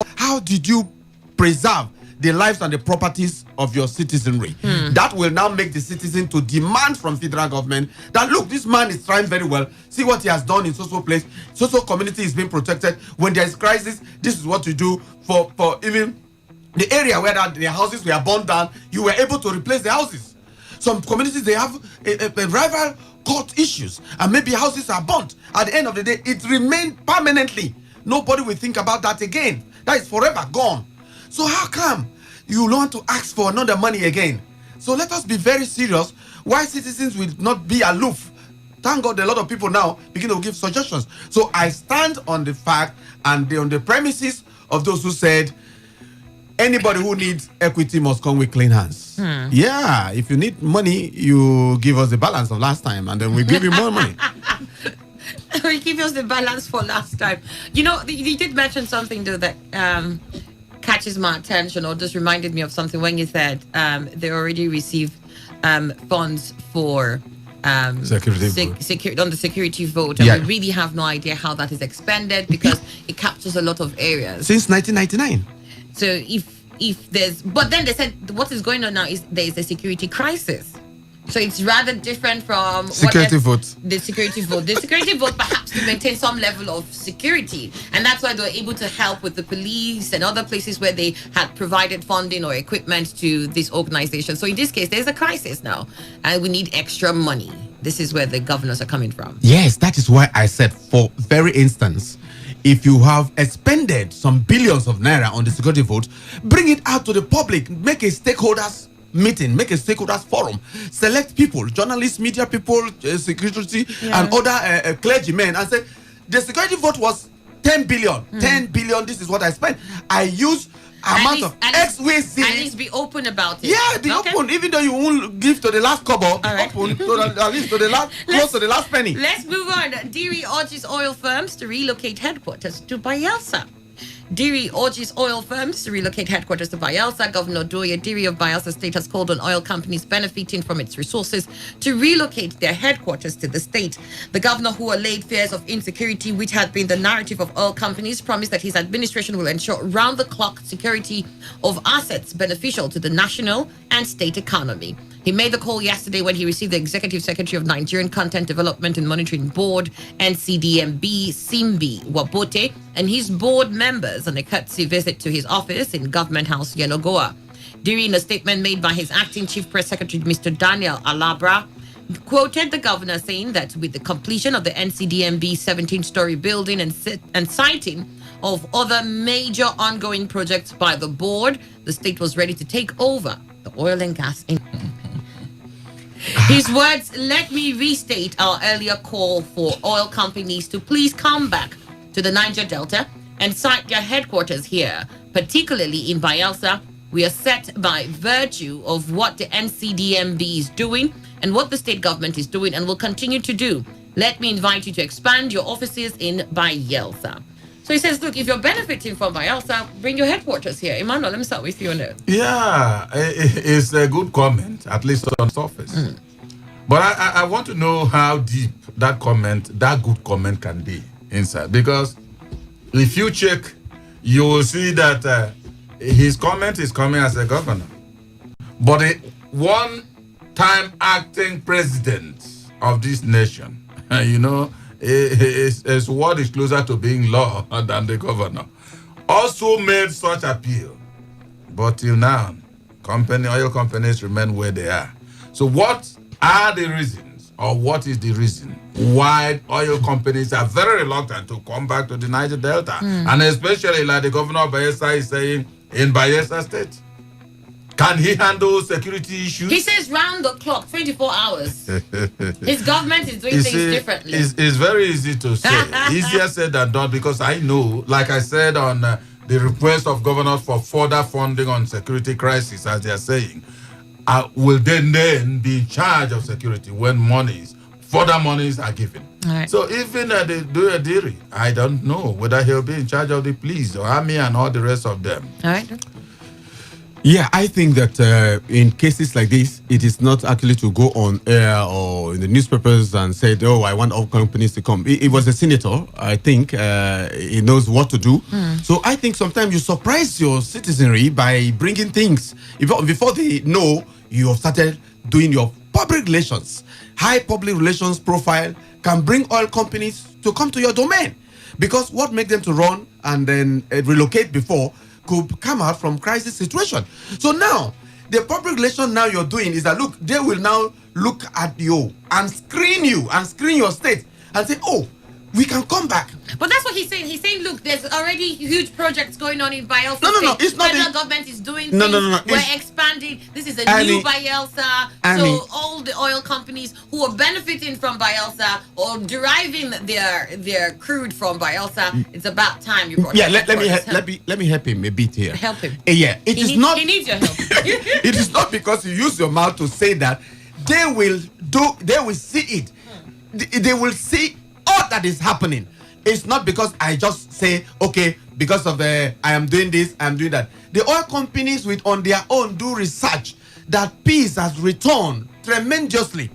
how did you preserve the lives and the properties of your citizenry? That will now make the citizen to demand from federal government that, look, this man is trying very well. See what he has done in social place. Social community is being protected. When there is crisis, this is what you do for even the area where their houses were burned down. You were able to replace the houses. Some communities, they have a rival court issues, and maybe houses are burnt. At the end of the day, it remained permanently. Nobody will think about that again. That is forever gone. So how come you want to ask for another money again? So let us be very serious. Why citizens will not be aloof? Thank God a lot of people now begin to give suggestions. So I stand on the fact and on the premises of those who said anybody who needs equity must come with clean hands. Yeah, if you need money, you give us the balance of last time and then we give you more money. We give us the balance for last time. You know, you did mention something though that catches my attention, or just reminded me of something when you said they already received funds for security on the security vote, and we really have no idea how that is expended because it captures a lot of areas since 1999. So if there's, but then they said what is going on now is there is a security crisis. So it's rather different from security vote. The security vote. The security vote perhaps to maintain some level of security. And that's why they were able to help with the police and other places where they had provided funding or equipment to this organization. So in this case, there's a crisis now and we need extra money. This is where the governors are coming from. Yes, that is why I said, for very instance, if you have expended some billions of naira on the security vote, bring it out to the public, make a stakeholders meeting, make a stakeholders forum, select people, journalists, media people, security, and other clergymen, and say the security vote was 10 billion. 10 billion, this is what I spent. I use amount of X, Y, Z. At least be open about it. Yeah, be open, even though you won't give to the last kobo, be open to at least to the last, close to the last penny. Let's move on. Diri urges oil firms to relocate headquarters to Bayelsa. Diri urges oil firms to relocate headquarters to Bayelsa. Governor Doye Diri of Bayelsa State has called on oil companies benefiting from its resources to relocate their headquarters to the state. The governor, who allayed fears of insecurity, which had been the narrative of oil companies, promised that his administration will ensure round-the-clock security of assets beneficial to the national and state economy. He made the call yesterday when he received the Executive Secretary of Nigerian Content Development and Monitoring Board, NCDMB, Simbi Wabote, and his board members on a courtesy visit to his office in Government House, Yenagoa. During a statement made by his acting Chief Press Secretary, Mr. Daniel Alabra, quoted the governor saying that with the completion of the NCDMB 17-story building and siting of other major ongoing projects by the board, the state was ready to take over the oil and gas industry. His words, let me restate our earlier call for oil companies to please come back to the Niger Delta and site their headquarters here, particularly in Bayelsa. We are set by virtue of what the NCDMB is doing and what the state government is doing and will continue to do. Let me invite you to expand your offices in Bayelsa. So he says, look, if you're benefiting from Bayelsa, bring your headquarters here. Emmanuel, let me start with you on that. Yeah, it's a good comment, at least on surface. But I want to know how deep that good comment can be inside. Because if you check, you will see that his comment is coming as a governor. But a one-time acting president of this nation, his word is closer to being law than the governor, also made such appeal. But till now, oil companies remain where they are. So what are the reasons, or what is the reason why oil companies are very reluctant to come back to the Niger Delta? And especially like the governor of Bayelsa is saying, in Bayelsa State. Can he handle security issues? He says round the clock, 24 hours. His government is doing things differently. It's very easy to say. Easier said than done, because I know, like I said on the request of governors for further funding on security crisis, as they are saying, will they then be in charge of security when further monies are given? Right. So even the Doye Diri, I don't know whether he'll be in charge of the police or army and all the rest of them. All right. Yeah, I think that in cases like this, it is not actually to go on air or in the newspapers and say, "Oh, I want all companies to come." It was a senator. I think he knows what to do. So I think sometimes you surprise your citizenry by bringing things before they know you have started doing your public relations. High public relations profile can bring oil companies to come to your domain, because what makes them to run and then relocate before could come out from crisis situation. So now, the public relation now you're doing is that, look, they will now look at you and screen your state and say, oh, we can come back. But that's what he's saying. He's saying, look, there's already huge projects going on in Bielsa. No, it's not. Federal government is doing No, things. No. We're expanding. This is a new Bielsa. So all the oil companies who are benefiting from Bielsa or deriving their crude from Bielsa, it's about time you brought. Yeah, let me help him a bit here. Help him. Yeah, He needs your help. It is not because you use your mouth to say that. They will see it. They will see all that is happening. It's not because I just say, okay, because of I am doing this, I am doing that. The oil companies on their own do research that peace has returned tremendously.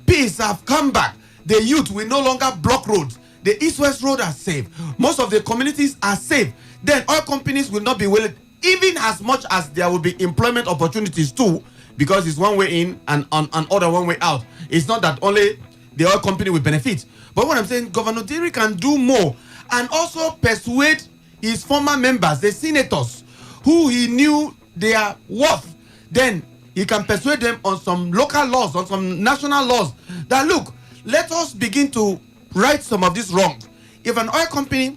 Peace have come back. The youth will no longer block roads. The east-west road are safe. Most of the communities are safe. Then oil companies will not be willing, even as much as there will be employment opportunities too, because it's one way in and other one way out. It's not that only the oil company will benefit. But what I'm saying, Governor Diri can do more and also persuade his former members, the senators, who he knew their worth. Then he can persuade them on some local laws, on some national laws, that look, let us begin to right some of these wrongs. If an oil company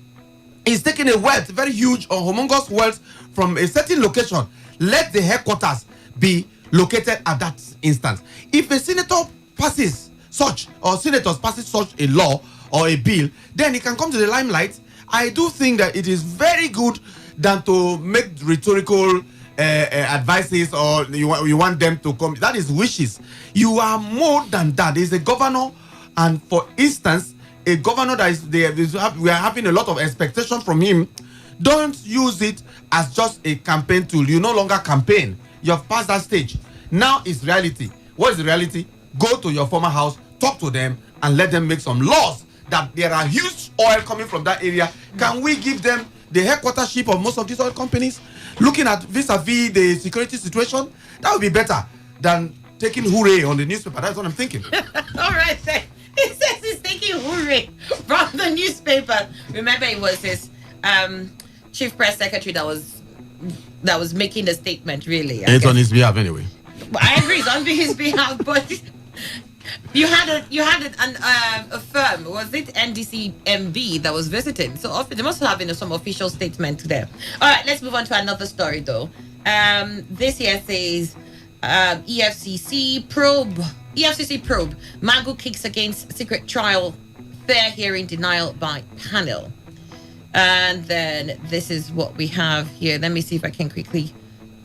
is taking a wealth, very huge or humongous wealth from a certain location, let the headquarters be located at that instance. If a senator passes such, or senators passes such a law or a bill, then it can come to the limelight. I do think that it is very good than to make rhetorical advices, or you want them to come. That is wishes. You are more than that. There's a governor, and for instance, a governor that is there, we are having a lot of expectation from him. Don't use it as just a campaign tool. You no longer campaign. You have passed that stage. Now it's reality. What is the reality? Go to your former house, talk to them, and let them make some laws that there are huge oil coming from that area. Can we give them the headquartership of most of these oil companies? Looking at vis-a-vis the security situation, that would be better than taking hooray on the newspaper. That's what I'm thinking. All right, then. He says he's taking hooray from the newspaper. Remember, it was his chief press secretary that was making the statement, really. It's on his behalf anyway. I agree, it's on his behalf, but you had a firm, was it NDCMB, that was visiting? So there must have been some official statement there. All right, let's move on to another story, though. This here says EFCC probe. Magu kicks against secret trial, fair hearing denial by panel. And then this is what we have here. Let me see if I can quickly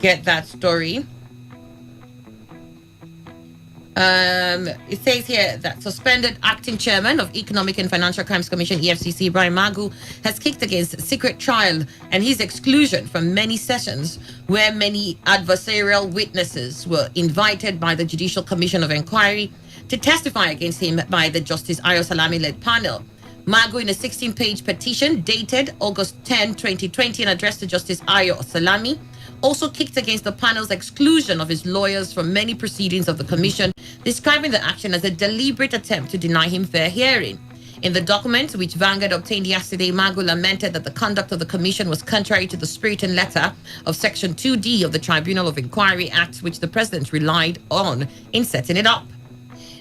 get that story. It says here that suspended acting chairman of Economic and Financial Crimes Commission, EFCC, Brian Magu, has kicked against secret trial and his exclusion from many sessions where many adversarial witnesses were invited by the Judicial Commission of Inquiry to testify against him by the Justice Ayo Salami-led panel. Magu, in a 16-page petition dated August 10, 2020, and addressed to Justice Ayo Salami, also kicked against the panel's exclusion of his lawyers from many proceedings of the commission, describing the action as a deliberate attempt to deny him fair hearing. In the document, which Vanguard obtained yesterday, Magu lamented that the conduct of the commission was contrary to the spirit and letter of Section 2D of the Tribunal of Inquiry Act, which the president relied on in setting it up.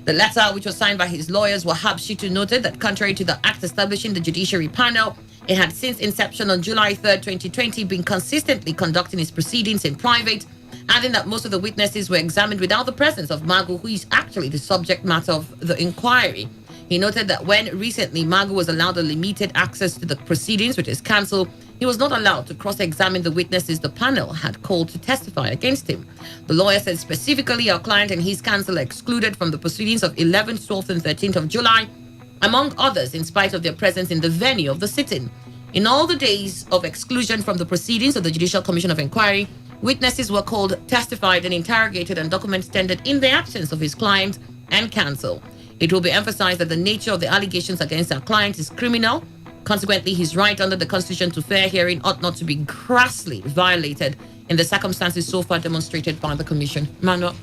The letter, which was signed by his lawyers, Wahab Shitu, noted that contrary to the act establishing the judiciary panel, it had since inception on July 3rd, 2020, been consistently conducting its proceedings in private, adding that most of the witnesses were examined without the presence of Magu, who is actually the subject matter of the inquiry. He noted that when recently Magu was allowed a limited access to the proceedings, which is cancelled, he was not allowed to cross-examine the witnesses the panel had called to testify against him. The lawyer said specifically our client and his counsel are excluded from the proceedings of 11th, 12th, and 13th of July, among others, in spite of their presence in the venue of the sitting. In all the days of exclusion from the proceedings of the Judicial Commission of Inquiry, Witnesses were called, testified, and interrogated, and documents tendered in the absence of his client and counsel. It will be emphasized that the nature of the allegations against our client is criminal. Consequently, his right under the Constitution to fair hearing ought not to be grossly violated in the circumstances so far demonstrated by the Commission. Manuel.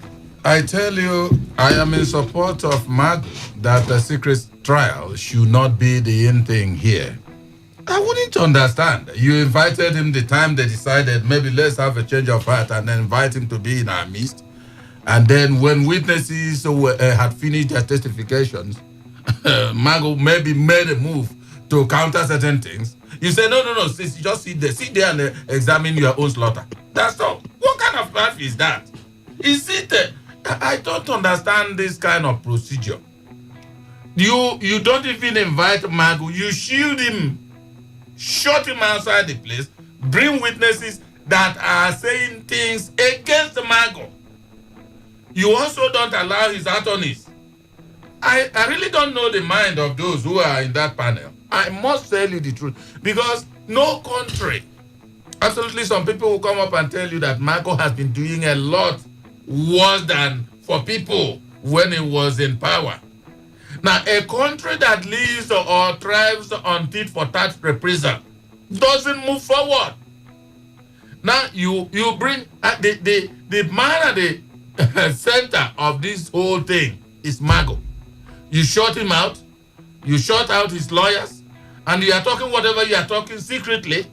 I tell you, I am in support of Magu that a secret trial should not be the in thing here. I wouldn't understand. You invited him the time they decided maybe let's have a change of heart and then invite him to be in our midst. And then when witnesses had finished their testifications, Magu maybe made a move to counter certain things. You say, no, sis, just sit there and examine your own slaughter. That's all. What kind of life is that? Is it? I don't understand this kind of procedure. You don't even invite Magu. You shield him, shut him outside the place, bring witnesses that are saying things against Magu. You also don't allow his attorneys. I really don't know the mind of those who are in that panel. I must tell you the truth. Because no country, absolutely some people will come up and tell you that Magu has been doing a lot worse than for people when he was in power. Now, a country that lives or thrives on tit for tat reprisal doesn't move forward. Now, you bring the man at the center of this whole thing is Magu. You shut him out, you shut out his lawyers, and you are talking whatever you are talking secretly.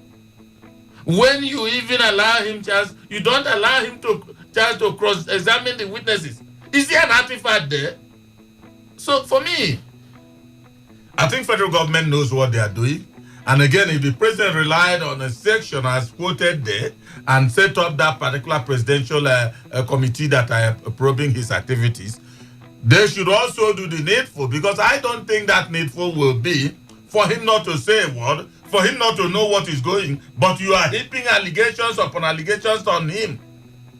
When you even allow him chance, you don't allow him chance to cross-examine the witnesses. Is there an artifact there? So for me, I think federal government knows what they are doing. And again, if the president relied on a section as quoted there and set up that particular presidential committee that are probing his activities, they should also do the needful, because I don't think that needful will be for him not to say a word, for him not to know what is going, but you are heaping allegations upon allegations on him.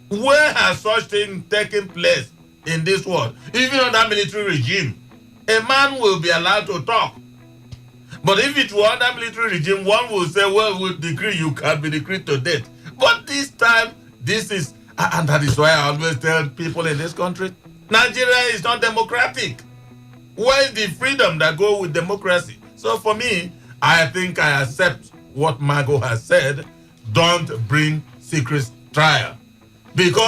Where has such thing taken place in this world? Even under military regime, a man will be allowed to talk. But if it were under military regime, one will say, well, with decree, you can be decreed to death. But this time, this is, and that is why I always tell people in this country, Nigeria is not democratic. Where is the freedom that go with democracy? So for me, I think I accept what Magu has said. Don't bring secret trial. Because